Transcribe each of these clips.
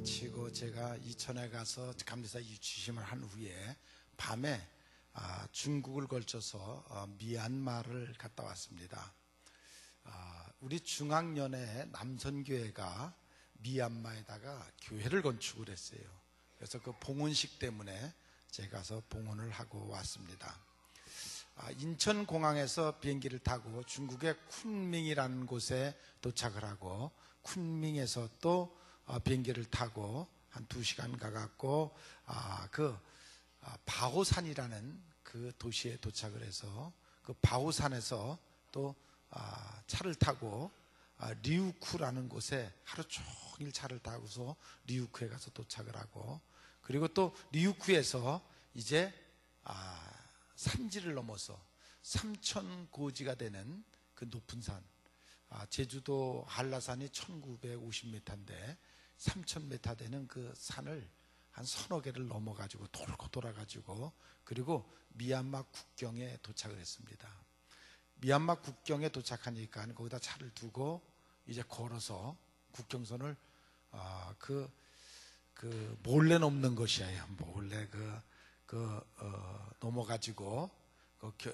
마치고 제가 이천에 가서 감리사 유치심을 한 후에 밤에 중국을 걸쳐서 미얀마를 갔다 왔습니다. 우리 중앙연회 남선교회가 미얀마에다가 교회를 건축을 했어요. 그래서 그 봉헌식 때문에 제가 가서 봉헌을 하고 왔습니다. 인천공항에서 비행기를 타고 중국의 쿤밍이라는 곳에 도착을 하고 쿤밍에서 또 비행기를 타고 한 2시간 가갖고 바오산이라는 그 도시에 도착을 해서 그 바오산에서 또 차를 타고 리우쿠라는 곳에 하루 종일 차를 타고서 리우쿠에 가서 도착을 하고, 그리고 또 리우쿠에서 이제 산지를 넘어서 삼천고지가 되는 그 높은 산, 제주도 한라산이 1950m인데 3000m 되는 그 산을 한 서너 개를 넘어가지고 돌고 돌아가지고, 그리고 미얀마 국경에 도착을 했습니다. 미얀마 국경에 도착하니까 거기다 차를 두고 이제 걸어서 국경선을 몰래 넘는 것이에요. 몰래 넘어가지고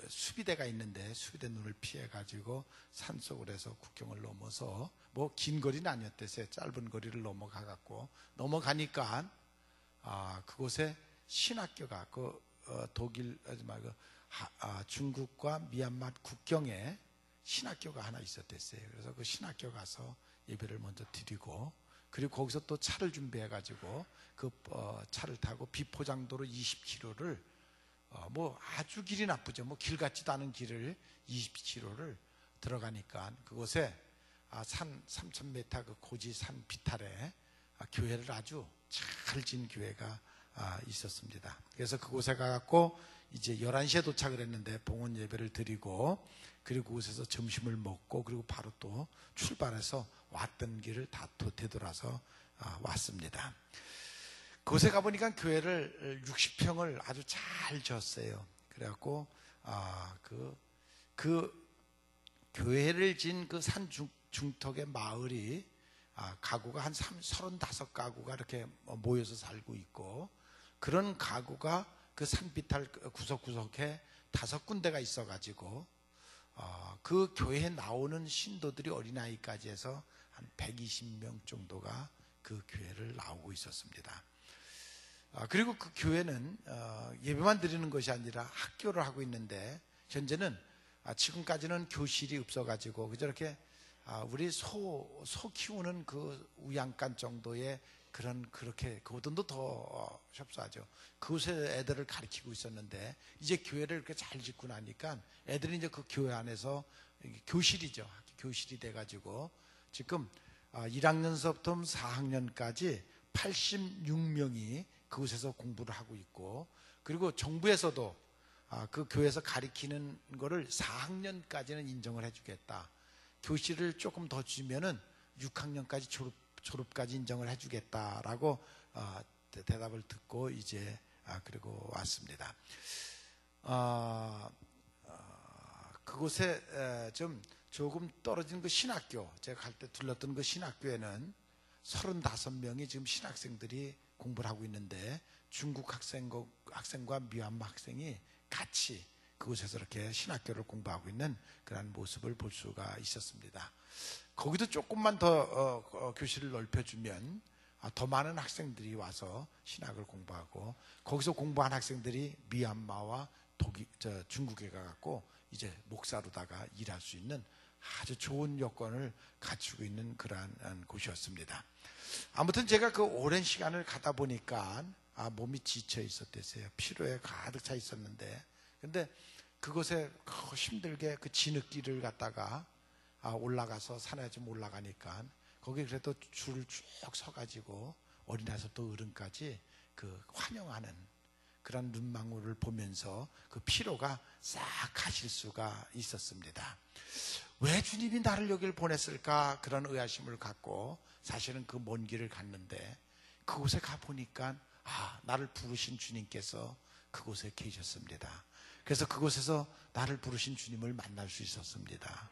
수비대가 있는데 수비대 눈을 피해가지고 산속으로 해서 국경을 넘어서, 뭐 긴 거리는 아니었대요. 짧은 거리를 넘어가갖고, 넘어가니까 그곳에 신학교가 독일 중국과 미얀마 국경에 신학교가 하나 있었댔어요. 그래서 그 신학교 가서 예배를 먼저 드리고, 그리고 거기서 또 차를 준비해가지고 차를 타고 비포장도로 20km를 뭐 아주 길이 나쁘죠. 뭐 길 같지도 않은 길을 20km를 들어가니까 그곳에 산 3000m 그 고지 산 비탈에 교회를 아주 잘 지은 교회가 있었습니다. 그래서 그곳에 가갖고 이제 11시에 도착을 했는데 봉헌 예배를 드리고, 그리고 그곳에서 점심을 먹고, 그리고 바로 또 출발해서 왔던 길을 다 되돌아서 왔습니다. 그곳에 가보니까 교회를 60평을 아주 잘 지었어요. 그래갖고 그 교회를 진 그 산 중턱의 마을이 가구가 한 35가구가 이렇게 모여서 살고 있고, 그런 가구가 그 산비탈 구석구석에 5군데가 있어가지고 그 교회에 나오는 신도들이 어린아이까지 해서 한 120명 정도가 그 교회를 나오고 있었습니다. 그리고 그 교회는 예배만 드리는 것이 아니라 학교를 하고 있는데, 현재는 지금까지는 교실이 없어가지고 그저렇게 우리 소 키우는 그 우양간 정도의 그렇게 그보다도 더 협소하죠. 그곳에 애들을 가르치고 있었는데, 이제 교회를 이렇게 잘 짓고 나니까 애들이 이제 그 교회 안에서 교실이죠. 교실이 돼가지고 지금 1학년서부터 4학년까지 86명이 그곳에서 공부를 하고 있고, 그리고 정부에서도 그 교회에서 가르치는 거를 4학년까지는 인정을 해주겠다. 교실을 조금 더 주면은 6학년까지 졸업까지 인정을 해주겠다라고 대답을 듣고 이제 그리고 왔습니다. 그곳에 조금 떨어진 그 신학교, 제가 갈 때 들렀던 그 신학교에는 35명이 지금 신학생들이 공부를 하고 있는데, 중국 학생과 미얀마 학생이 같이 그곳에서 이렇게 신학교를 공부하고 있는 그런 모습을 볼 수가 있었습니다. 거기도 조금만 더 교실을 넓혀주면 더 많은 학생들이 와서 신학을 공부하고, 거기서 공부한 학생들이 미얀마와 중국에 가갖고 이제 목사로다가 일할 수 있는 아주 좋은 여건을 갖추고 있는 그러한 곳이었습니다. 아무튼 제가 그 오랜 시간을 가다 보니까 몸이 지쳐 있었대요. 피로에 가득 차 있었는데, 근데 그곳에 힘들게 그 진흙길을 갔다가 올라가서 산에 좀 올라가니까 거기 그래도 줄을 쭉 서가지고 어린아이부터 어른까지 그 환영하는 그런 눈망울을 보면서 그 피로가 싹 가실 수가 있었습니다. 왜 주님이 나를 여기를 보냈을까, 그런 의아심을 갖고 사실은 그 먼 길을 갔는데, 그곳에 가보니까 나를 부르신 주님께서 그곳에 계셨습니다. 그래서 그곳에서 나를 부르신 주님을 만날 수 있었습니다.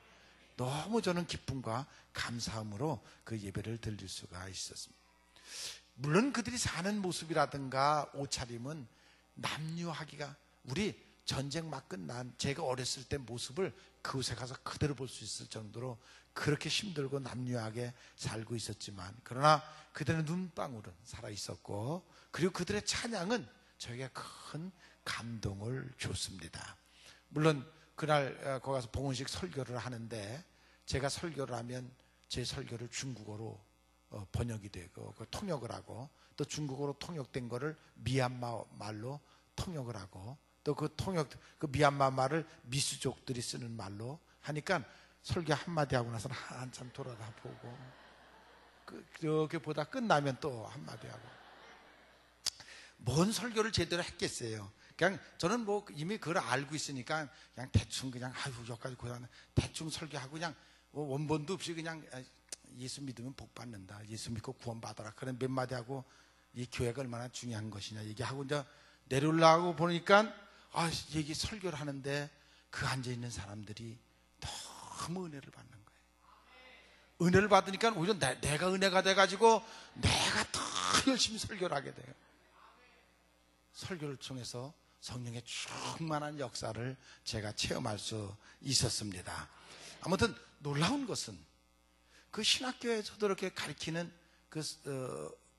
너무 저는 기쁨과 감사함으로 그 예배를 드릴 수가 있었습니다. 물론 그들이 사는 모습이라든가 옷차림은 남유하기가, 우리 전쟁 막 끝난 제가 어렸을 때 모습을 그곳에 가서 그대로 볼 수 있을 정도로 그렇게 힘들고 남유하게 살고 있었지만, 그러나 그들의 눈방울은 살아있었고, 그리고 그들의 찬양은 저에게 큰 감동을 줬습니다. 물론 그날 거기 가서 봉헌식 설교를 하는데, 제가 설교를 하면 제 설교를 중국어로 번역이 되고 통역을 하고, 또 중국어로 통역된 거를 미얀마 말로 통역을 하고, 또 그 미얀마 말을 미수족들이 쓰는 말로 하니까 설교 한마디 하고 나서는 한참 돌아다 보고, 그렇게 보다 끝나면 또 한마디 하고. 뭔 설교를 제대로 했겠어요. 그냥 저는 뭐 이미 그걸 알고 있으니까 그냥 대충 그냥 아유 여기까지 고생, 대충 설교하고 그냥 원본도 없이 그냥 예수 믿으면 복 받는다, 예수 믿고 구원 받아라, 그런 몇 마디 하고 이 교회가 얼마나 중요한 것이냐 얘기하고 이제 내려오려고 보니까 얘기 설교를 하는데 그 앉아 있는 사람들이 너무 은혜를 받는 거예요. 은혜를 받으니까 오히려 내가 은혜가 돼가지고 내가 더 열심히 설교를 하게 돼요. 설교를 통해서 성령의 충만한 역사를 제가 체험할 수 있었습니다. 아무튼 놀라운 것은 그 신학교에서도 이렇게 가르치는 그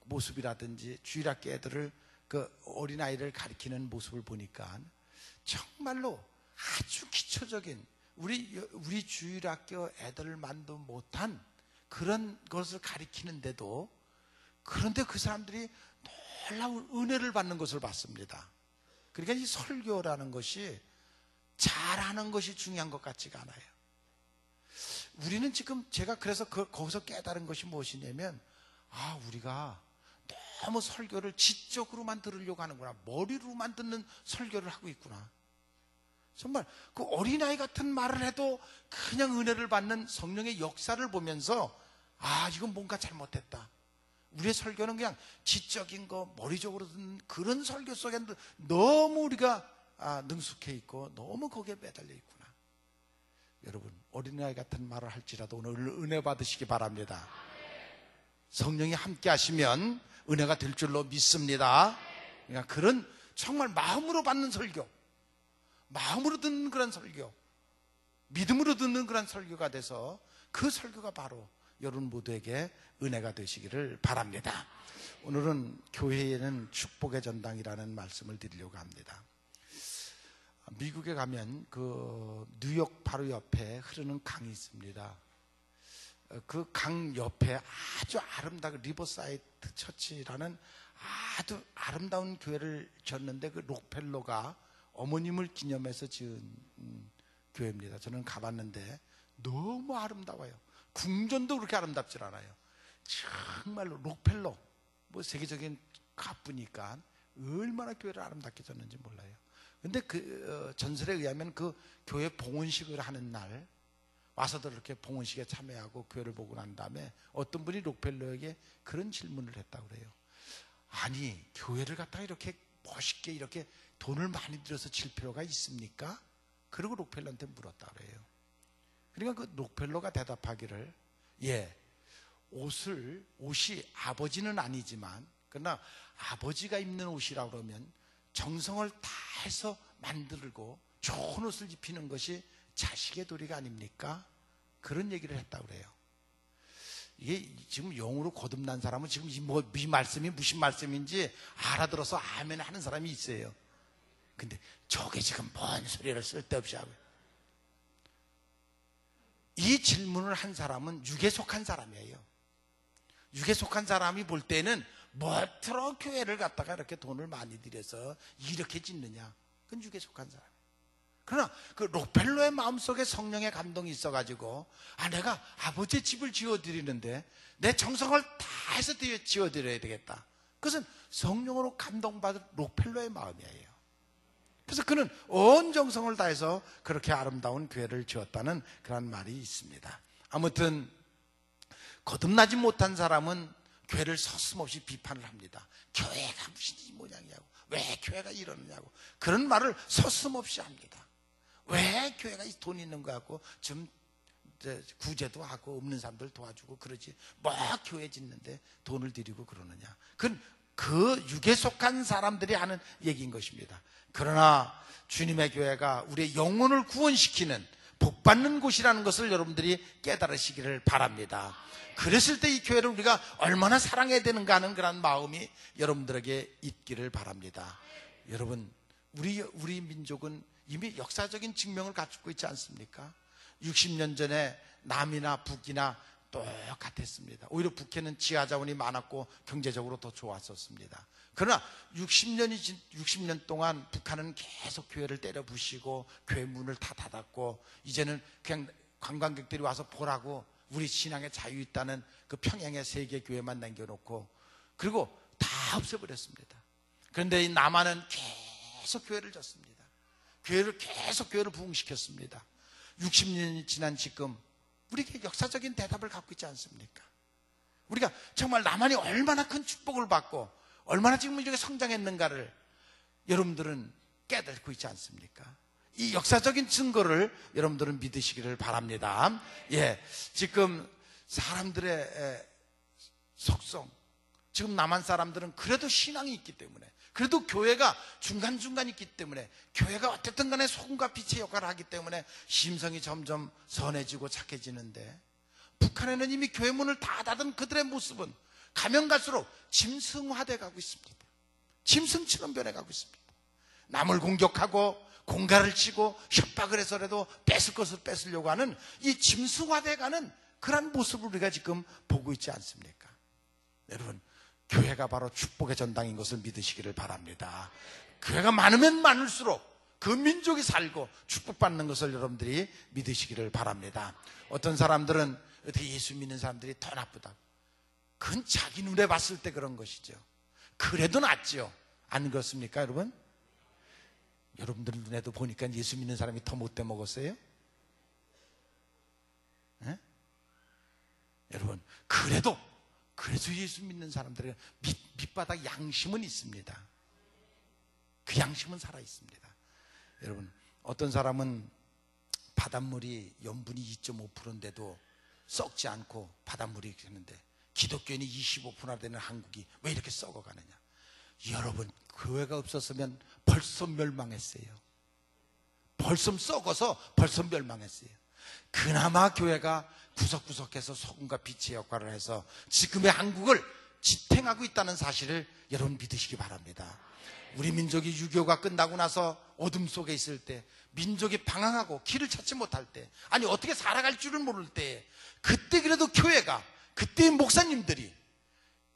모습이라든지 주일학교 애들을, 그 어린아이를 가르치는 모습을 보니까 정말로 아주 기초적인 우리 주일학교 애들만도 못한 그런 것을 가르치는데도, 그런데 그 사람들이 놀라운 은혜를 받는 것을 봤습니다. 그러니까 이 설교라는 것이 잘하는 것이 중요한 것 같지가 않아요. 우리는 지금 제가 그래서 거기서 깨달은 것이 무엇이냐면, 우리가 너무 설교를 지적으로만 들으려고 하는구나, 머리로만 듣는 설교를 하고 있구나. 정말 그 어린아이 같은 말을 해도 그냥 은혜를 받는 성령의 역사를 보면서 이건 뭔가 잘못했다. 우리의 설교는 그냥 지적인 거, 머리적으로 듣는 그런 설교 속에 너무 우리가 능숙해 있고 너무 거기에 매달려 있구나. 여러분, 어린아이 같은 말을 할지라도 오늘 은혜 받으시기 바랍니다. 성령이 함께 하시면 은혜가 될 줄로 믿습니다. 그러니까 그런 정말 마음으로 받는 설교, 마음으로 듣는 그런 설교, 믿음으로 듣는 그런 설교가 돼서 그 설교가 바로 여러분 모두에게 은혜가 되시기를 바랍니다. 오늘은 교회에는 축복의 전당이라는 말씀을 드리려고 합니다. 미국에 가면 그 뉴욕 바로 옆에 흐르는 강이 있습니다. 그 강 옆에 아주 아름다운 리버사이드 처치라는 아주 아름다운 교회를 지었는데, 그 록펠러가 어머님을 기념해서 지은 교회입니다. 저는 가봤는데 너무 아름다워요. 궁전도 그렇게 아름답질 않아요. 정말로 록펠러, 뭐 세계적인 가쁘니까 얼마나 교회를 아름답게 졌는지 몰라요. 근데 그 전설에 의하면 그 교회 봉헌식을 하는 날 와서들 이렇게 봉헌식에 참여하고 교회를 보고 난 다음에 어떤 분이 록펠러에게 그런 질문을 했다고 그래요. 아니, 교회를 갖다가 이렇게 멋있게 이렇게 돈을 많이 들여서 질 필요가 있습니까? 그리고 록펠러한테 물었다고 그래요. 그러니까 그 록펠러가 대답하기를, 옷이 아버지는 아니지만, 그러나 아버지가 입는 옷이라고 그러면 정성을 다해서 만들고 좋은 옷을 입히는 것이 자식의 도리가 아닙니까? 그런 얘기를 했다고 그래요. 이게 지금 영으로 거듭난 사람은 지금 이 말씀이 무슨 말씀인지 알아들어서 아멘 하는 사람이 있어요. 근데 저게 지금 뭔 소리를 쓸데없이 하고, 이 질문을 한 사람은 육에 속한 사람이에요. 육에 속한 사람이 볼 때는 뭐더러 교회를 갖다가 이렇게 돈을 많이 들여서 이렇게 짓느냐, 그건 육에 속한 사람. 그러나 그 록펠러의 마음속에 성령의 감동이 있어가지고, 내가 아버지의 집을 지어드리는데 내 정성을 다해서 지어드려야 되겠다. 그것은 성령으로 감동받은 록펠러의 마음이에요. 그래서 그는 온 정성을 다해서 그렇게 아름다운 교회를 지었다는 그런 말이 있습니다. 아무튼 거듭나지 못한 사람은 교회를 서슴없이 비판을 합니다. 교회가 무슨 이 모양이냐고, 왜 교회가 이러느냐고, 그런 말을 서슴없이 합니다. 왜 교회가 돈 있는 거 같고 좀 구제도 하고 없는 사람들 도와주고 그러지 뭐 교회 짓는데 돈을 들이고 그러느냐. 그건 그 육에 속한 사람들이 하는 얘기인 것입니다. 그러나 주님의 교회가 우리의 영혼을 구원시키는 복받는 곳이라는 것을 여러분들이 깨달으시기를 바랍니다. 그랬을 때 이 교회를 우리가 얼마나 사랑해야 되는가 하는 그런 마음이 여러분들에게 있기를 바랍니다. 여러분, 우리 민족은 이미 역사적인 증명을 갖추고 있지 않습니까? 60년 전에 남이나 북이나 똑같았습니다. 오히려 북해는 지하 자원이 많았고 경제적으로 더 좋았었습니다. 그러나 60년 동안 북한은 계속 교회를 때려 부시고 교회 문을 다 닫았고 이제는 그냥 관광객들이 와서 보라고 우리 신앙에 자유 있다는 그 평양의 세계 교회만 남겨놓고 그리고 다 없애버렸습니다. 그런데 이 남한은 계속 교회를 졌습니다. 계속 교회를 부흥시켰습니다. 60년이 지난 지금 우리에게 역사적인 대답을 갖고 있지 않습니까? 우리가 정말 남한이 얼마나 큰 축복을 받고 얼마나 지금 이렇게 성장했는가를 여러분들은 깨닫고 있지 않습니까? 이 역사적인 증거를 여러분들은 믿으시기를 바랍니다. 예, 지금 사람들의 속성, 지금 남한 사람들은 그래도 신앙이 있기 때문에, 그래도 교회가 중간중간 있기 때문에, 교회가 어쨌든 간에 소금과 빛의 역할을 하기 때문에 심성이 점점 선해지고 착해지는데, 북한에는 이미 교회 문을 다 닫은 그들의 모습은 가면 갈수록 짐승화돼 가고 있습니다. 짐승처럼 변해가고 있습니다. 남을 공격하고 공갈을 치고 협박을 해서라도 뺏을 것을 뺏으려고 하는 이 짐승화돼가는 그런 모습을 우리가 지금 보고 있지 않습니까? 여러분, 교회가 바로 축복의 전당인 것을 믿으시기를 바랍니다. 교회가 많으면 많을수록 그 민족이 살고 축복받는 것을 여러분들이 믿으시기를 바랍니다. 어떤 사람들은 어떻게 예수 믿는 사람들이 더 나쁘다, 그건 자기 눈에 봤을 때 그런 것이죠. 그래도 낫죠. 안 그렇습니까, 여러분? 여러분들 눈에도 보니까 예수 믿는 사람이 더 못돼 먹었어요? 네? 여러분, 그래도 예수 믿는 사람들은 밑바닥 양심은 있습니다. 그 양심은 살아 있습니다. 여러분, 어떤 사람은 바닷물이 염분이 2.5%인데도 썩지 않고 바닷물이 있는데 기독교인이 25%나 되는 한국이 왜 이렇게 썩어가느냐? 여러분, 교회가 없었으면 벌써 멸망했어요. 벌써 썩어서 벌써 멸망했어요. 그나마 교회가 구석구석에서 소금과 빛의 역할을 해서 지금의 한국을 지탱하고 있다는 사실을 여러분 믿으시기 바랍니다. 우리 민족이 6.25가 끝나고 나서 어둠 속에 있을 때, 민족이 방황하고 길을 찾지 못할 때, 아니 어떻게 살아갈 줄을 모를 때, 그때 그래도 교회가, 그때 목사님들이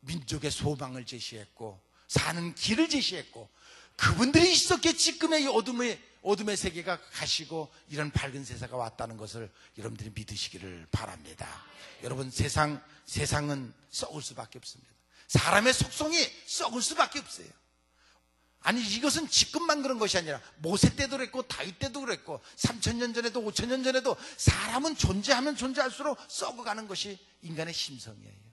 민족의 소망을 제시했고 사는 길을 제시했고, 그분들이 있었기에 지금의 이 어둠의 세계가 가시고 이런 밝은 세상가 왔다는 것을 여러분들이 믿으시기를 바랍니다. 여러분, 세상은 썩을 수밖에 없습니다. 사람의 속성이 썩을 수밖에 없어요. 아니, 이것은 지금만 그런 것이 아니라 모세 때도 그랬고 다윗 때도 그랬고 3000년 전에도 5000년 전에도 사람은 존재하면 존재할수록 썩어가는 것이 인간의 심성이에요.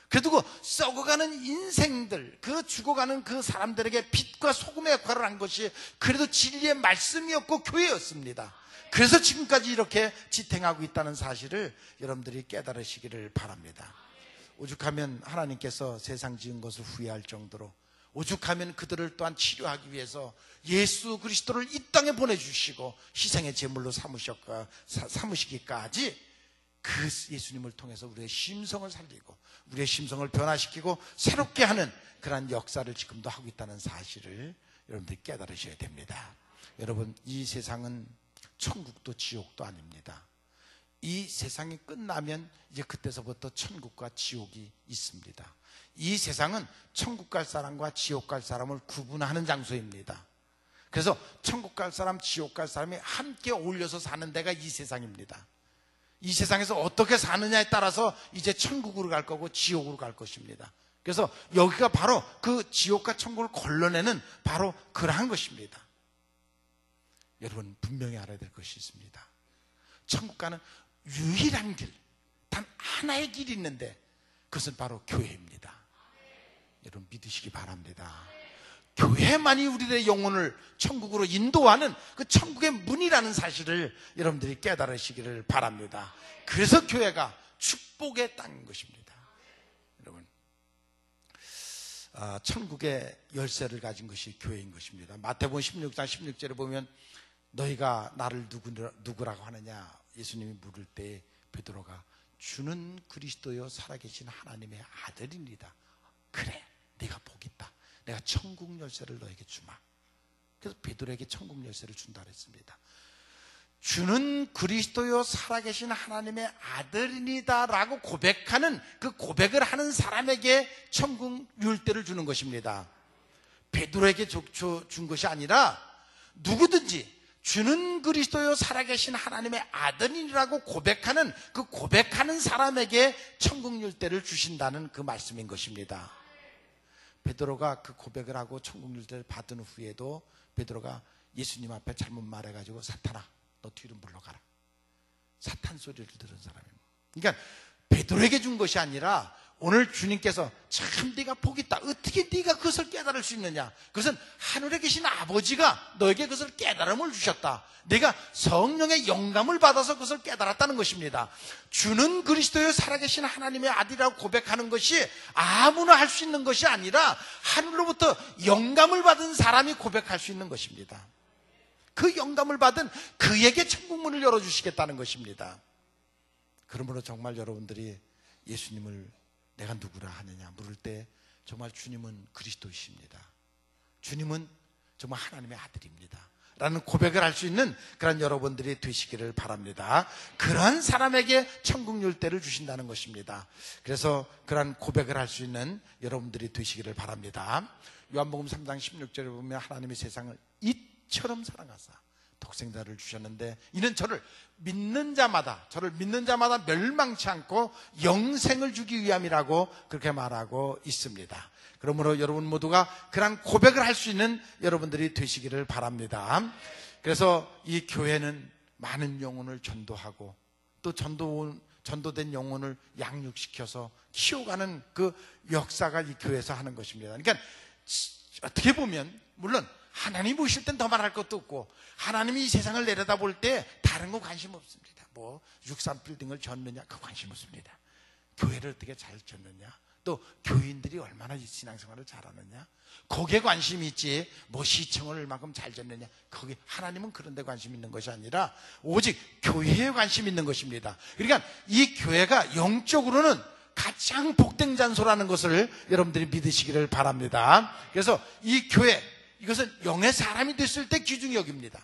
그래도 그 썩어가는 인생들, 그 죽어가는 그 사람들에게 빛과 소금의 역할을 한 것이 그래도 진리의 말씀이었고 교회였습니다. 그래서 지금까지 이렇게 지탱하고 있다는 사실을 여러분들이 깨달으시기를 바랍니다. 오죽하면 하나님께서 세상 지은 것을 후회할 정도로, 오죽하면 그들을 또한 치료하기 위해서 예수 그리스도를 이 땅에 보내주시고 희생의 제물로 삼으시기까지 그 예수님을 통해서 우리의 심성을 살리고 우리의 심성을 변화시키고 새롭게 하는 그러한 역사를 지금도 하고 있다는 사실을 여러분들이 깨달으셔야 됩니다. 여러분, 이 세상은 천국도 지옥도 아닙니다. 이 세상이 끝나면 이제 그때서부터 천국과 지옥이 있습니다. 이 세상은 천국 갈 사람과 지옥 갈 사람을 구분하는 장소입니다. 그래서 천국 갈 사람, 지옥 갈 사람이 함께 어울려서 사는 데가 이 세상입니다. 이 세상에서 어떻게 사느냐에 따라서 이제 천국으로 갈 거고 지옥으로 갈 것입니다. 그래서 여기가 바로 그 지옥과 천국을 걸러내는 바로 그러한 것입니다. 여러분, 분명히 알아야 될 것이 있습니다. 천국 가는 유일한 길, 단 하나의 길이 있는데 그것은 바로 교회입니다. 여러분, 믿으시기 바랍니다. 교회만이 우리들의 영혼을 천국으로 인도하는 그 천국의 문이라는 사실을 여러분들이 깨달으시기를 바랍니다. 그래서 교회가 축복의 땅인 것입니다. 여러분, 천국의 열쇠를 가진 것이 교회인 것입니다. 마태복음 16장 16절에 보면 너희가 나를 누구라고 하느냐 예수님이 물을 때 베드로가 주는 그리스도요 살아계신 하나님의 아들입니다. 그래, 네가 복 있다. 내가 천국 열쇠를 너에게 주마. 그래서 베드로에게 천국 열쇠를 준다 그랬습니다. 주는 그리스도요 살아계신 하나님의 아들이다 라고 고백하는 그 고백을 하는 사람에게 천국 율대를 주는 것입니다. 베드로에게 준 것이 아니라 누구든지 주는 그리스도요 살아계신 하나님의 아들이라고 고백하는 그 고백하는 사람에게 천국 율대를 주신다는 그 말씀인 것입니다. 베드로가 그 고백을 하고 천국 율대를 받은 후에도 베드로가 예수님 앞에 잘못 말해가지고 사탄아 너 뒤로 물러가라. 사탄 소리를 들은 사람입니다. 그러니까 베드로에게 준 것이 아니라 오늘 주님께서 참 네가 복 있다. 어떻게 네가 그것을 깨달을 수 있느냐. 그것은 하늘에 계신 아버지가 너에게 그것을 깨달음을 주셨다. 내가 성령의 영감을 받아서 그것을 깨달았다는 것입니다. 주는 그리스도의 살아계신 하나님의 아들이라고 고백하는 것이 아무나 할 수 있는 것이 아니라 하늘로부터 영감을 받은 사람이 고백할 수 있는 것입니다. 그 영감을 받은 그에게 천국문을 열어주시겠다는 것입니다. 그러므로 정말 여러분들이 예수님을 내가 누구라 하느냐 물을 때 정말 주님은 그리스도이십니다. 주님은 정말 하나님의 아들입니다 라는 고백을 할 수 있는 그런 여러분들이 되시기를 바랍니다. 그런 사람에게 천국 율대를 주신다는 것입니다. 그래서 그런 고백을 할 수 있는 여러분들이 되시기를 바랍니다. 요한복음 3장 16절에 보면 하나님이 세상을 이처럼 사랑하사 독생자를 주셨는데 이는 저를 믿는 자마다 멸망치 않고 영생을 주기 위함이라고 그렇게 말하고 있습니다. 그러므로 여러분 모두가 그런 고백을 할 수 있는 여러분들이 되시기를 바랍니다. 그래서 이 교회는 많은 영혼을 전도하고 또 전도된 영혼을 양육시켜서 키워가는 그 역사가 이 교회에서 하는 것입니다. 그러니까 어떻게 보면 물론 하나님 보실 땐 더 말할 것도 없고 하나님이 이 세상을 내려다볼 때 다른 거 관심 없습니다. 뭐 63빌딩을 졌느냐 그 관심 없습니다. 교회를 어떻게 잘 졌느냐 또 교인들이 얼마나 신앙생활을 잘하느냐 거기에 관심이 있지 뭐 시청을 얼마큼 잘 졌느냐 거기 하나님은 그런 데 관심 있는 것이 아니라 오직 교회에 관심 있는 것입니다. 그러니까 이 교회가 영적으로는 가장 복된 장소라는 것을 여러분들이 믿으시기를 바랍니다. 그래서 이 교회 이것은 영의 사람이 됐을 때 귀중히 여깁니다.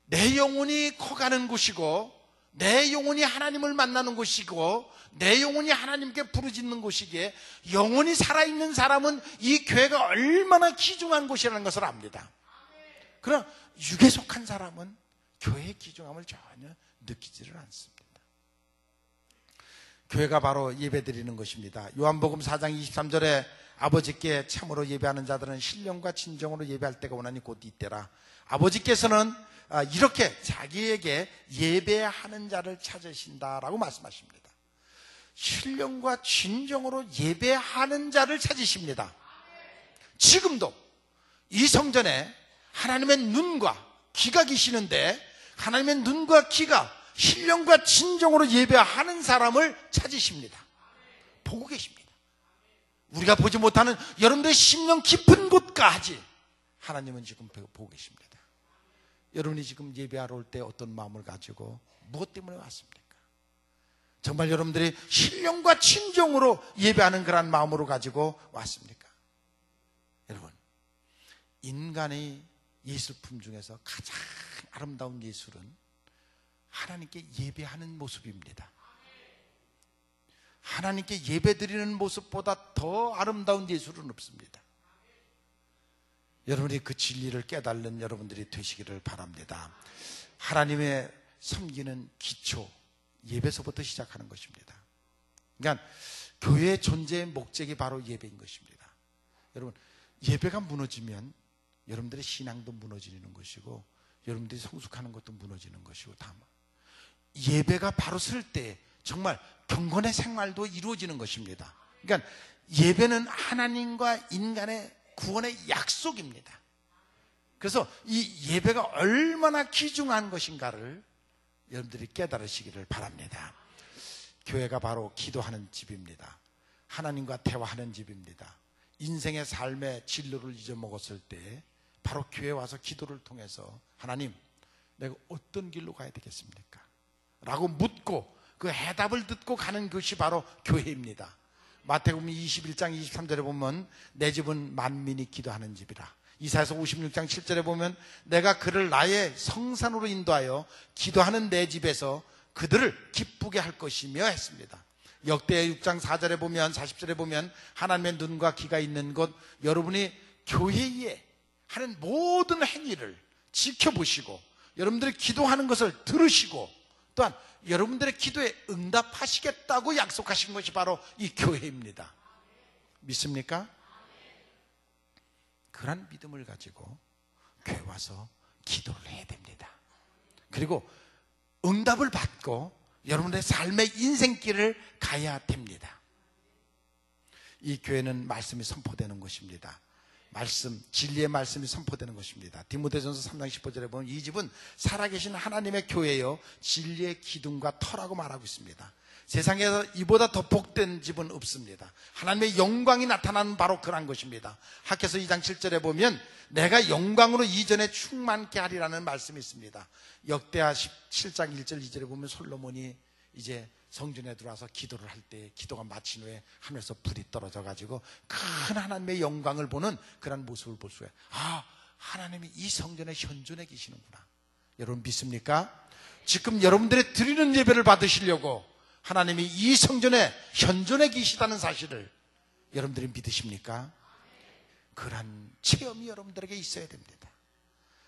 내 영혼이 커가는 곳이고 내 영혼이 하나님을 만나는 곳이고 내 영혼이 하나님께 부르짖는 곳이기에 영혼이 살아있는 사람은 이 교회가 얼마나 귀중한 곳이라는 것을 압니다. 그러나 육에 속한 사람은 교회의 귀중함을 전혀 느끼지를 않습니다. 교회가 바로 예배드리는 것입니다. 요한복음 4장 23절에 아버지께 참으로 예배하는 자들은 신령과 진정으로 예배할 때가 오나니 곧 이때라. 아버지께서는 이렇게 자기에게 예배하는 자를 찾으신다라고 말씀하십니다. 신령과 진정으로 예배하는 자를 찾으십니다. 지금도 이 성전에 하나님의 눈과 귀가 계시는데 하나님의 눈과 귀가 신령과 진정으로 예배하는 사람을 찾으십니다. 보고 계십니다. 우리가 보지 못하는 여러분들의 심령 깊은 곳까지 하나님은 지금 보고 계십니다. 여러분이 지금 예배하러 올 때 어떤 마음을 가지고 무엇 때문에 왔습니까? 정말 여러분들이 신령과 진정으로 예배하는 그런 마음으로 가지고 왔습니까? 여러분, 인간의 예술품 중에서 가장 아름다운 예술은 하나님께 예배하는 모습입니다. 하나님께 예배드리는 모습보다 더 아름다운 예술은 없습니다. 여러분이 그 진리를 깨달는 여러분들이 되시기를 바랍니다. 하나님의 섬기는 기초, 예배서부터 시작하는 것입니다. 그러니까 교회의 존재의 목적이 바로 예배인 것입니다. 여러분, 예배가 무너지면 여러분들의 신앙도 무너지는 것이고 여러분들이 성숙하는 것도 무너지는 것이고 다만 예배가 바로 설 때 정말 경건의 생활도 이루어지는 것입니다. 그러니까 예배는 하나님과 인간의 구원의 약속입니다. 그래서 이 예배가 얼마나 귀중한 것인가를 여러분들이 깨달으시기를 바랍니다. 교회가 바로 기도하는 집입니다. 하나님과 대화하는 집입니다. 인생의 삶의 진로를 잊어먹었을 때 바로 교회에 와서 기도를 통해서 하나님, 내가 어떤 길로 가야 되겠습니까? 라고 묻고 그 해답을 듣고 가는 것이 바로 교회입니다. 마태복음 21장 23절에 보면 내 집은 만민이 기도하는 집이라. 이사야서 56장 7절에 보면 내가 그를 나의 성산으로 인도하여 기도하는 내 집에서 그들을 기쁘게 할 것이며 했습니다. 역대 6장 4절에 보면 40절에 보면 하나님의 눈과 귀가 있는 곳, 여러분이 교회에 하는 모든 행위를 지켜보시고 여러분들이 기도하는 것을 들으시고 또한 여러분들의 기도에 응답하시겠다고 약속하신 것이 바로 이 교회입니다. 믿습니까? 그런 믿음을 가지고 교회 와서 기도를 해야 됩니다. 그리고 응답을 받고 여러분의 삶의 인생길을 가야 됩니다. 이 교회는 말씀이 선포되는 것입니다. 말씀, 진리의 말씀이 선포되는 것입니다. 디모데전서 3장 15절에 보면 이 집은 살아계신 하나님의 교회요 진리의 기둥과 터라고 말하고 있습니다. 세상에서 이보다 더 복된 집은 없습니다. 하나님의 영광이 나타나는 바로 그런 것입니다. 학개서 2장 7절에 보면 내가 영광으로 이전에 충만케 하리라는 말씀이 있습니다. 역대하 17장 1절 2절에 보면 솔로몬이 이제 성전에 들어와서 기도를 할 때 기도가 마친 후에 하늘에서 불이 떨어져 가지고 큰 하나님의 영광을 보는 그런 모습을 볼 수가 있어요. 아, 하나님이 이 성전에 현존해 계시는구나. 여러분 믿습니까? 지금 여러분들의 드리는 예배를 받으시려고 하나님이 이 성전에 현존해 계시다는 사실을 여러분들이 믿으십니까? 그러한 체험이 여러분들에게 있어야 됩니다.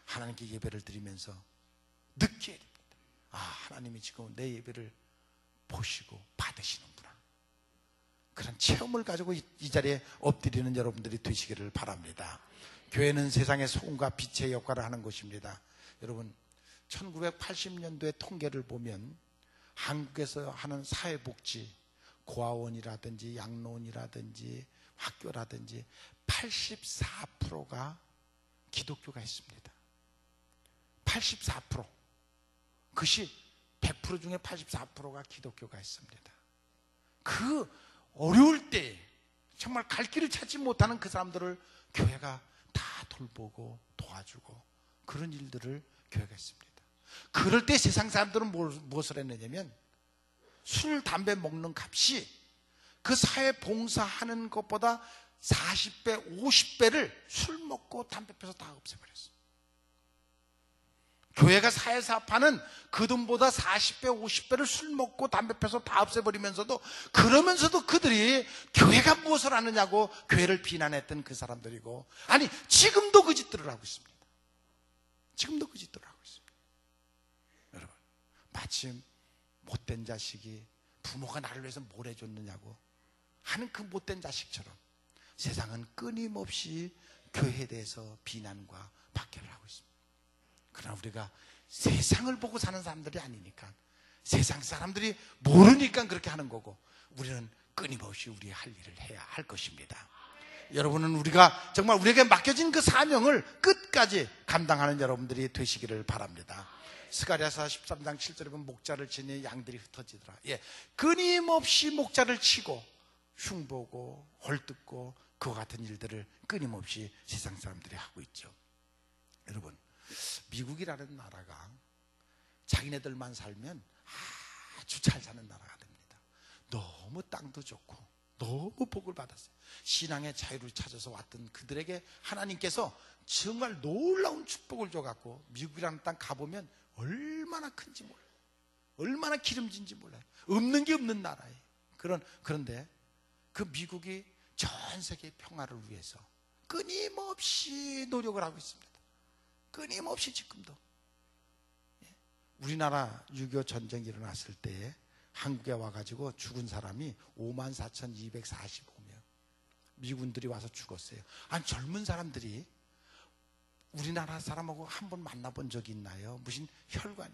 하나님께 예배를 드리면서 느껴야 됩니다. 아, 하나님이 지금 내 예배를 보시고 받으시는구나. 그런 체험을 가지고 이 자리에 엎드리는 여러분들이 되시기를 바랍니다. 교회는 세상의 소금과 빛의 역할을 하는 곳입니다. 여러분 1980년도의 통계를 보면 한국에서 하는 사회복지, 고아원이라든지 양로원이라든지 학교라든지 84%가 기독교가 있습니다. 84%. 그것이 100% 중에 84%가 기독교가 있습니다. 그 어려울 때 정말 갈 길을 찾지 못하는 그 사람들을 교회가 다 돌보고 도와주고 그런 일들을 교회가 했습니다. 그럴 때 세상 사람들은 무엇을 했느냐면 술, 담배 먹는 값이 그 사회 봉사하는 것보다 40배, 50배를 술 먹고 담배 피워서 다 없애버렸어요. 교회가 사회사업하는 그 돈보다 40배, 50배를 술 먹고 담배 피워서 다 없애버리면서도 그러면서도 그들이 교회가 무엇을 하느냐고 교회를 비난했던 그 사람들이고 아니 지금도 그 짓들을 하고 있습니다. 지금도 그 짓들을 하고 있습니다. 여러분 마침 못된 자식이 부모가 나를 위해서 뭘 해줬느냐고 하는 그 못된 자식처럼 세상은 끊임없이 교회에 대해서 비난과 박해를 하고 있습니다. 그러나 우리가 세상을 보고 사는 사람들이 아니니까 세상 사람들이 모르니까 그렇게 하는 거고 우리는 끊임없이 우리의 할 일을 해야 할 것입니다. 여러분은 우리가 정말 우리에게 맡겨진 그 사명을 끝까지 감당하는 여러분들이 되시기를 바랍니다. 스가랴서 13장 7절에 보면 목자를 치니 양들이 흩어지더라. 예, 끊임없이 목자를 치고 흉보고 헐뜯고 그와 같은 일들을 끊임없이 세상 사람들이 하고 있죠. 여러분 미국이라는 나라가 자기네들만 살면 아주 잘 사는 나라가 됩니다. 너무 땅도 좋고 너무 복을 받았어요. 신앙의 자유를 찾아서 왔던 그들에게 하나님께서 정말 놀라운 축복을 줘갖고 미국이라는 땅 가보면 얼마나 큰지 몰라요. 얼마나 기름진지 몰라요. 없는 게 없는 나라예요. 그런데 그 미국이 전 세계 평화를 위해서 끊임없이 노력을 하고 있습니다. 끊임없이 지금도. 우리나라 6.25 전쟁이 일어났을 때 한국에 와가지고 죽은 사람이 54,245명. 미군들이 와서 죽었어요. 아니 젊은 사람들이 우리나라 사람하고 한 번 만나본 적이 있나요? 무슨 혈관이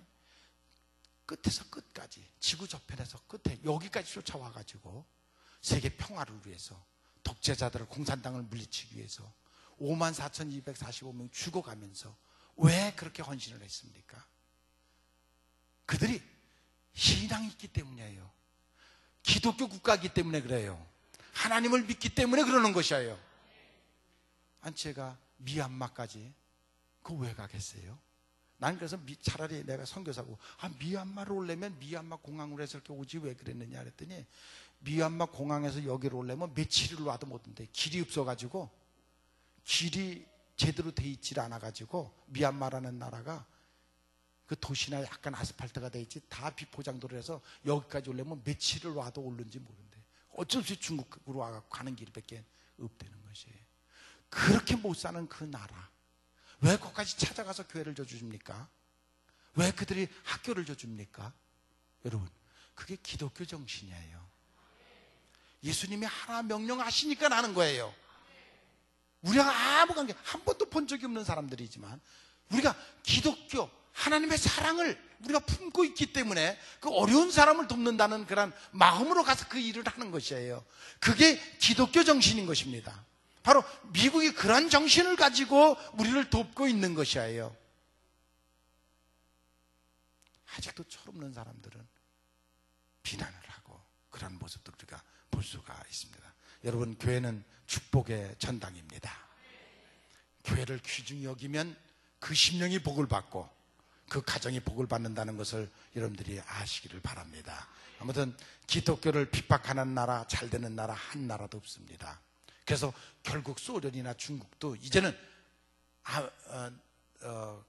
끝에서 끝까지 지구 저편에서 끝에 여기까지 쫓아와가지고 세계 평화를 위해서 독재자들을 공산당을 물리치기 위해서 54,245명 죽어가면서 왜 그렇게 헌신을 했습니까? 그들이 신앙이 있기 때문이에요. 기독교 국가이기 때문에 그래요. 하나님을 믿기 때문에 그러는 것이에요. 아니 제가 미얀마까지 그거 왜 가겠어요? 난 그래서 차라리 내가 선교사고 미얀마를 오려면 미얀마 공항으로 해서 이렇게 오지 왜 그랬느냐 그랬더니 미얀마 공항에서 여기로 오려면 며칠을 와도 못 온대. 길이 없어가지고 길이 제대로 돼 있질 않아가지고 미얀마라는 나라가 그 도시나 약간 아스팔트가 돼 있지 다 비포장도로 해서 여기까지 오려면 며칠을 와도 오른지 모른대. 어쩔 수 없이 중국으로 와갖고 가는 길밖에 없다는 것이에요. 그렇게 못 사는 그 나라 왜 거기까지 찾아가서 교회를 져줍니까? 왜 그들이 학교를 져줍니까? 여러분 그게 기독교 정신이에요. 예수님이 하나 명령하시니까 나는 거예요. 우리가 아무 관계 한 번도 본 적이 없는 사람들이지만 우리가 기독교 하나님의 사랑을 우리가 품고 있기 때문에 그 어려운 사람을 돕는다는 그런 마음으로 가서 그 일을 하는 것이에요. 그게 기독교 정신인 것입니다. 바로 미국이 그런 정신을 가지고 우리를 돕고 있는 것이에요. 아직도 철없는 사람들은 비난을 하고 그런 모습들 우리가 볼 수가 있습니다. 여러분 교회는 축복의 전당입니다. 교회를 귀중히 여기면 그 심령이 복을 받고 그 가정이 복을 받는다는 것을 여러분들이 아시기를 바랍니다. 아무튼 기독교를 핍박하는 나라, 잘 되는 나라 한 나라도 없습니다. 그래서 결국 소련이나 중국도 이제는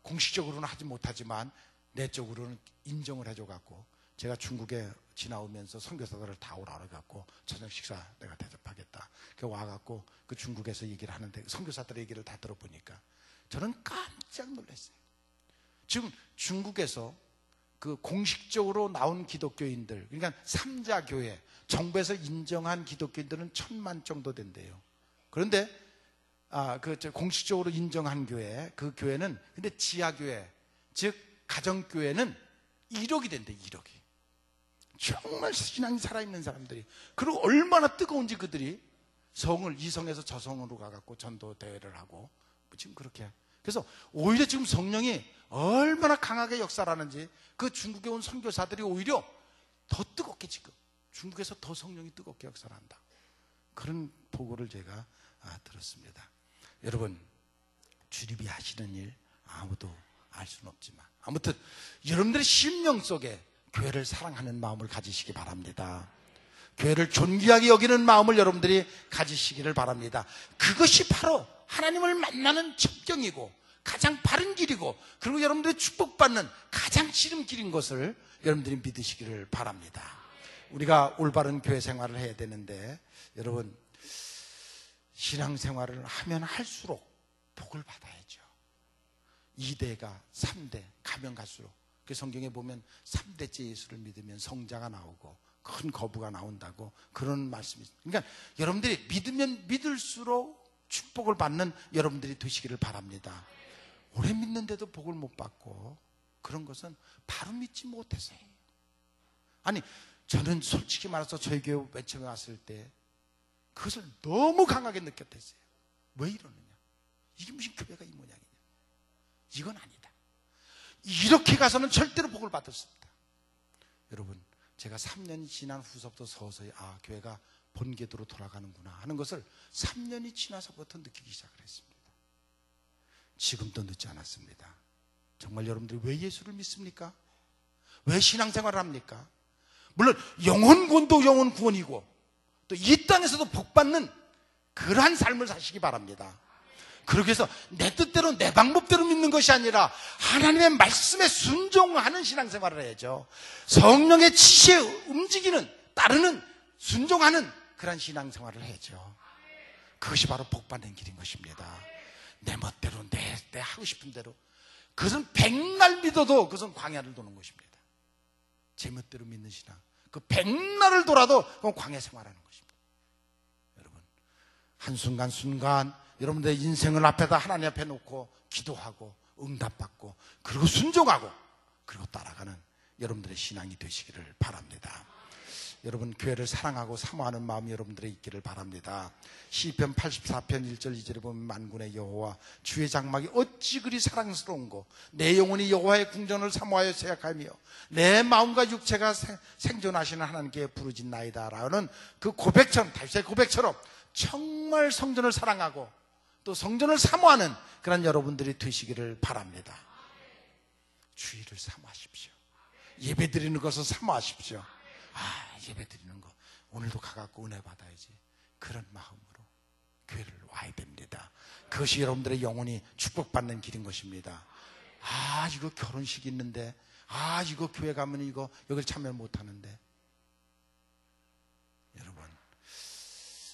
공식적으로는 하지 못하지만 내적으로는 인정을 해줘갖고 제가 중국에 지나오면서 선교사들을 다 오라 그래갖고 저녁 식사 내가 대접하겠다. 그 와갖고 그 중국에서 얘기를 하는데 선교사들의 얘기를 다 들어보니까 저는 깜짝 놀랐어요. 지금 중국에서 그 공식적으로 나온 기독교인들, 그러니까 삼자교회, 정부에서 인정한 기독교인들은 1,000만 정도 된대요. 그런데 공식적으로 인정한 교회, 그 교회는 근데 지하교회, 즉 가정교회는 1억이 된대. 1억이. 정말 신앙이 살아있는 사람들이. 그리고 얼마나 뜨거운지 그들이 성을 이성에서 저성으로 가갖고 전도 대회를 하고 지금 그렇게. 그래서 오히려 지금 성령이 얼마나 강하게 역사를 하는지 그 중국에 온 선교사들이 오히려 더 뜨겁게 지금 중국에서 더 성령이 뜨겁게 역사를 한다. 그런 보고를 제가 들었습니다. 여러분 주님이 하시는 일 아무도 알 수는 없지만 아무튼 여러분들의 심령 속에 교회를 사랑하는 마음을 가지시기 바랍니다. 교회를 존귀하게 여기는 마음을 여러분들이 가지시기를 바랍니다. 그것이 바로 하나님을 만나는 첫경이고 가장 바른 길이고 그리고 여러분들이 축복받는 가장 지름길인 것을 여러분들이 믿으시기를 바랍니다. 우리가 올바른 교회 생활을 해야 되는데 여러분 신앙생활을 하면 할수록 복을 받아야죠. 2대가 3대 가면 갈수록 그 성경에 보면 3대째 예수를 믿으면 성자가 나오고 큰 거부가 나온다고 그런 말씀이 있습니다. 그러니까 여러분들이 믿으면 믿을수록 축복을 받는 여러분들이 되시기를 바랍니다. 오래 믿는데도 복을 못 받고 그런 것은 바로 믿지 못해서요. 아니 저는 솔직히 말해서 저희 교회 맨 처음에 왔을 때 그것을 너무 강하게 느꼈댔어요. 왜 이러느냐, 이게 무슨 교회가 이 모양이냐, 이건 아니다. 이렇게 가서는 절대로 복을 받았습니다. 여러분 제가 3년이 지난 후서부터 서서히 교회가 본궤도로 돌아가는구나 하는 것을 3년이 지나서부터 느끼기 시작을 했습니다. 지금도 늦지 않았습니다. 정말 여러분들이 왜 예수를 믿습니까? 왜 신앙생활을 합니까? 물론 영혼구원도 영혼구원이고 또 이 땅에서도 복받는 그러한 삶을 사시기 바랍니다. 그렇게 해서 내 뜻대로 내 방법대로 믿는 것이 아니라 하나님의 말씀에 순종하는 신앙생활을 해야죠. 성령의 지시에 움직이는, 따르는, 순종하는 그런 신앙생활을 해야죠. 그것이 바로 복받는 길인 것입니다. 내 멋대로 내 하고 싶은 대로 그것은 백날 믿어도 그것은 광야를 도는 것입니다. 제 멋대로 믿는 신앙, 그 백날을 돌아도 그건 광야 생활하는 것입니다. 여러분 한순간순간 여러분들의 인생을 앞에다 하나님 앞에 놓고 기도하고 응답받고 그리고 순종하고 그리고 따라가는 여러분들의 신앙이 되시기를 바랍니다. 여러분 교회를 사랑하고 사모하는 마음이 여러분들의 있기를 바랍니다. 시편 84편 1절 2절에 보면 만군의 여호와 주의 장막이 어찌 그리 사랑스러운고 내 영혼이 여호와의 궁전을 사모하여 생각하며 내 마음과 육체가 생존하시는 하나님께 부르짖나이다 라는 그 고백처럼, 다윗의 고백처럼 정말 성전을 사랑하고 또 성전을 사모하는 그런 여러분들이 되시기를 바랍니다. 주의를 사모하십시오. 예배 드리는 것을 사모하십시오. 예배 드리는 거 오늘도 가갖고 은혜 받아야지, 그런 마음으로 교회를 와야 됩니다. 그것이 여러분들의 영혼이 축복받는 길인 것입니다. 이거 결혼식 있는데, 이거 교회 가면 이거 여길 참여 못하는데. 여러분,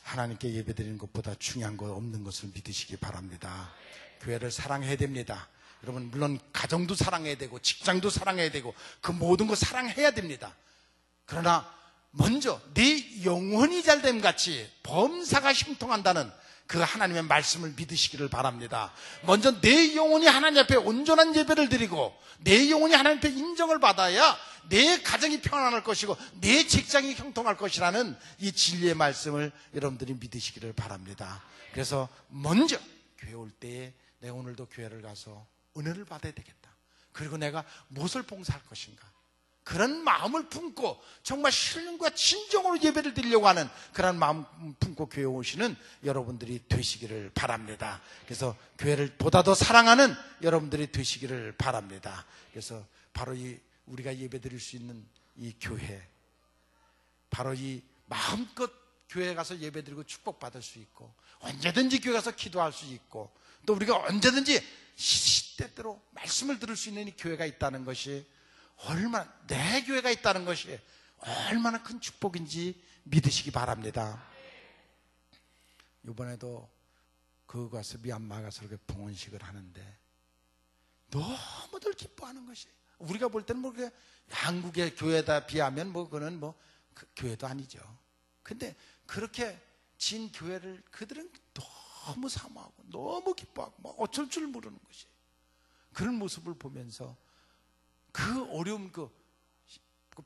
하나님께 예배 드리는 것보다 중요한 거 없는 것을 믿으시기 바랍니다. 교회를 사랑해야 됩니다. 여러분, 물론 가정도 사랑해야 되고 직장도 사랑해야 되고 그 모든 거 사랑해야 됩니다. 그러나 먼저 네 영혼이 잘됨 같이 범사가 형통한다는 그 하나님의 말씀을 믿으시기를 바랍니다. 먼저 내 영혼이 하나님 앞에 온전한 예배를 드리고 내 영혼이 하나님 앞에 인정을 받아야 내 가정이 평안할 것이고 내 직장이 형통할 것이라는 이 진리의 말씀을 여러분들이 믿으시기를 바랍니다. 그래서 먼저 교회 올 때에 내가 오늘도 교회를 가서 은혜를 받아야 되겠다, 그리고 내가 무엇을 봉사할 것인가, 그런 마음을 품고 정말 신령과 진정으로 예배를 드리려고 하는 그런 마음 품고 교회 오시는 여러분들이 되시기를 바랍니다. 그래서 교회를 보다 더 사랑하는 여러분들이 되시기를 바랍니다. 그래서 바로 이 우리가 예배 드릴 수 있는 이 교회, 바로 이 마음껏 교회에 가서 예배 드리고 축복받을 수 있고 언제든지 교회 가서 기도할 수 있고 또 우리가 언제든지 시대대로 말씀을 들을 수 있는 이 교회가 있다는 것이 얼마나, 내 교회가 있다는 것이 얼마나 큰 축복인지 믿으시기 바랍니다. 이번에도 그 가서 미얀마 가서 이렇게 봉헌식을 하는데 너무들 기뻐하는 것이, 우리가 볼 때는 뭐 그게 한국의 교회다 비하면 뭐 그거는 뭐 그 교회도 아니죠. 근데 그렇게 진 교회를 그들은 너무 사모하고 너무 기뻐하고 뭐 어쩔 줄 모르는 것이, 그런 모습을 보면서 그 어려움, 그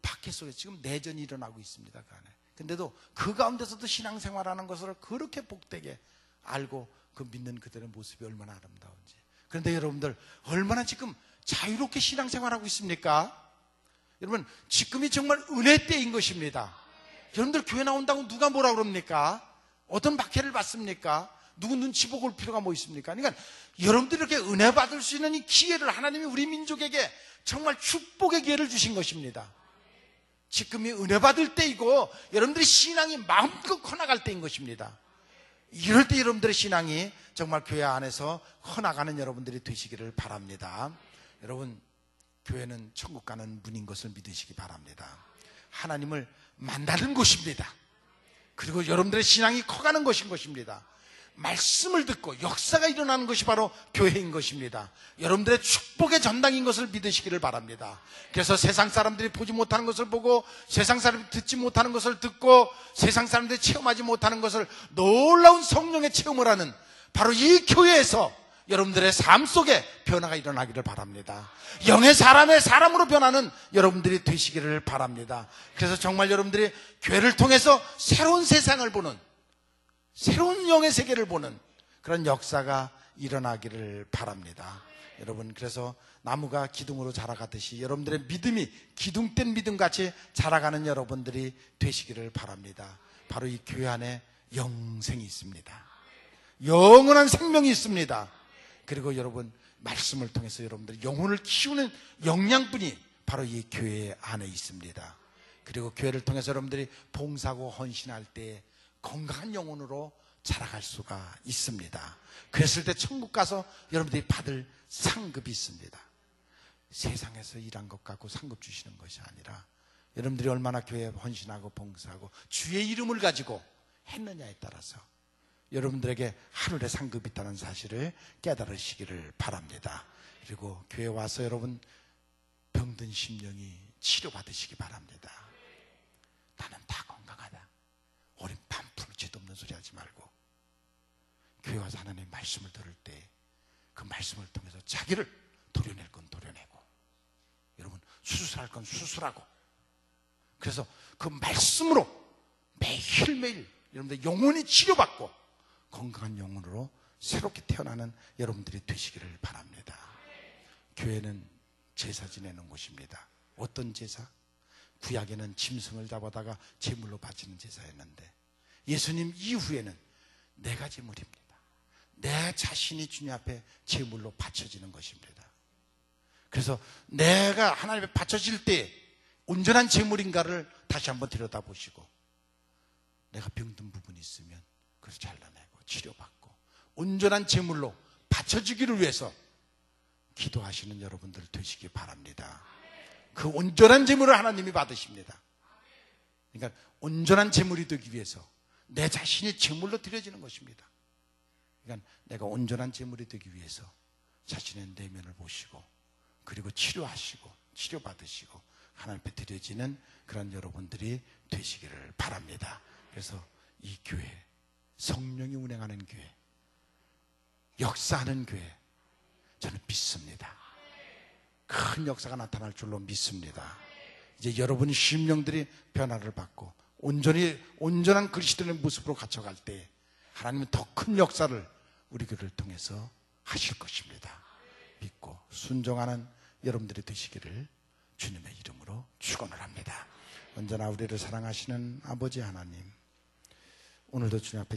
박해 속에 지금 내전이 일어나고 있습니다. 그 안에. 근데도 그 가운데서도 신앙생활하는 것을 그렇게 복되게 알고 그 믿는 그들의 모습이 얼마나 아름다운지. 그런데 여러분들 얼마나 지금 자유롭게 신앙생활하고 있습니까? 여러분, 지금이 정말 은혜 때인 것입니다. 여러분들 교회 나온다고 누가 뭐라 그럽니까? 어떤 박해를 받습니까? 누구 눈치 보고 올 필요가 뭐 있습니까? 그러니까 여러분들이 이렇게 은혜 받을 수 있는 이 기회를 하나님이 우리 민족에게 정말 축복의 기회를 주신 것입니다. 지금이 은혜 받을 때이고 여러분들의 신앙이 마음껏 커나갈 때인 것입니다. 이럴 때 여러분들의 신앙이 정말 교회 안에서 커나가는 여러분들이 되시기를 바랍니다. 여러분, 교회는 천국 가는 문인 것을 믿으시기 바랍니다. 하나님을 만나는 곳입니다. 그리고 여러분들의 신앙이 커가는 것입니다. 말씀을 듣고 역사가 일어나는 것이 바로 교회인 것입니다. 여러분들의 축복의 전당인 것을 믿으시기를 바랍니다. 그래서 세상 사람들이 보지 못하는 것을 보고, 세상 사람들이 듣지 못하는 것을 듣고, 세상 사람들이 체험하지 못하는 것을 놀라운 성령의 체험을 하는 바로 이 교회에서 여러분들의 삶 속에 변화가 일어나기를 바랍니다. 영의 사람으로 변하는 여러분들이 되시기를 바랍니다. 그래서 정말 여러분들이 교회를 통해서 새로운 세상을 보는, 새로운 영의 세계를 보는 그런 역사가 일어나기를 바랍니다. 여러분, 그래서 나무가 기둥으로 자라가듯이 여러분들의 믿음이 기둥된 믿음같이 자라가는 여러분들이 되시기를 바랍니다. 바로 이 교회 안에 영생이 있습니다. 영원한 생명이 있습니다. 그리고 여러분, 말씀을 통해서 여러분들 영혼을 키우는 영양분이 바로 이 교회 안에 있습니다. 그리고 교회를 통해서 여러분들이 봉사하고 헌신할 때 건강한 영혼으로 자라갈 수가 있습니다. 그랬을 때 천국 가서 여러분들이 받을 상급이 있습니다. 세상에서 일한 것 갖고 상급 주시는 것이 아니라 여러분들이 얼마나 교회에 헌신하고 봉사하고 주의 이름을 가지고 했느냐에 따라서 여러분들에게 하늘의 상급이 있다는 사실을 깨달으시기를 바랍니다. 그리고 교회에 와서 여러분 병든 심령이 치료받으시기 바랍니다. 나는 다 건강하다, 어린 반푼을 죄도 없는 소리 하지 말고 교회 와서 하나님의 말씀을 들을 때 그 말씀을 통해서 자기를 도려낼 건 도려내고, 여러분 수술할 건 수술하고, 그래서 그 말씀으로 매일매일 여러분들 영혼이 치료받고 건강한 영혼으로 새롭게 태어나는 여러분들이 되시기를 바랍니다. 교회는 제사 지내는 곳입니다. 어떤 제사? 구약에는 짐승을 잡아다가 제물로 바치는 제사였는데 예수님 이후에는 내가 제물입니다. 내 자신이 주님 앞에 제물로 바쳐지는 것입니다. 그래서 내가 하나님 앞에 바쳐질 때 온전한 제물인가를 다시 한번 들여다보시고 내가 병든 부분이 있으면 그걸 잘라내고 치료받고 온전한 제물로 바쳐지기를 위해서 기도하시는 여러분들 되시기 바랍니다. 그 온전한 제물을 하나님이 받으십니다. 그러니까 온전한 제물이 되기 위해서 내 자신이 제물로 드려지는 것입니다. 그러니까 내가 온전한 제물이 되기 위해서 자신의 내면을 보시고 그리고 치료하시고 치료받으시고 하나님 앞에 드려지는 그런 여러분들이 되시기를 바랍니다. 그래서 이 교회, 성령이 운행하는 교회, 역사하는 교회, 저는 믿습니다. 큰 역사가 나타날 줄로 믿습니다. 이제 여러분이 심령들이 변화를 받고 온전한 그리스도의 모습으로 갇혀갈 때 하나님은 더 큰 역사를 우리 교회를 통해서 하실 것입니다. 믿고 순종하는 여러분들이 되시기를 주님의 이름으로 축원을 합니다. 언제나 우리를 사랑하시는 아버지 하나님, 오늘도 주님 앞에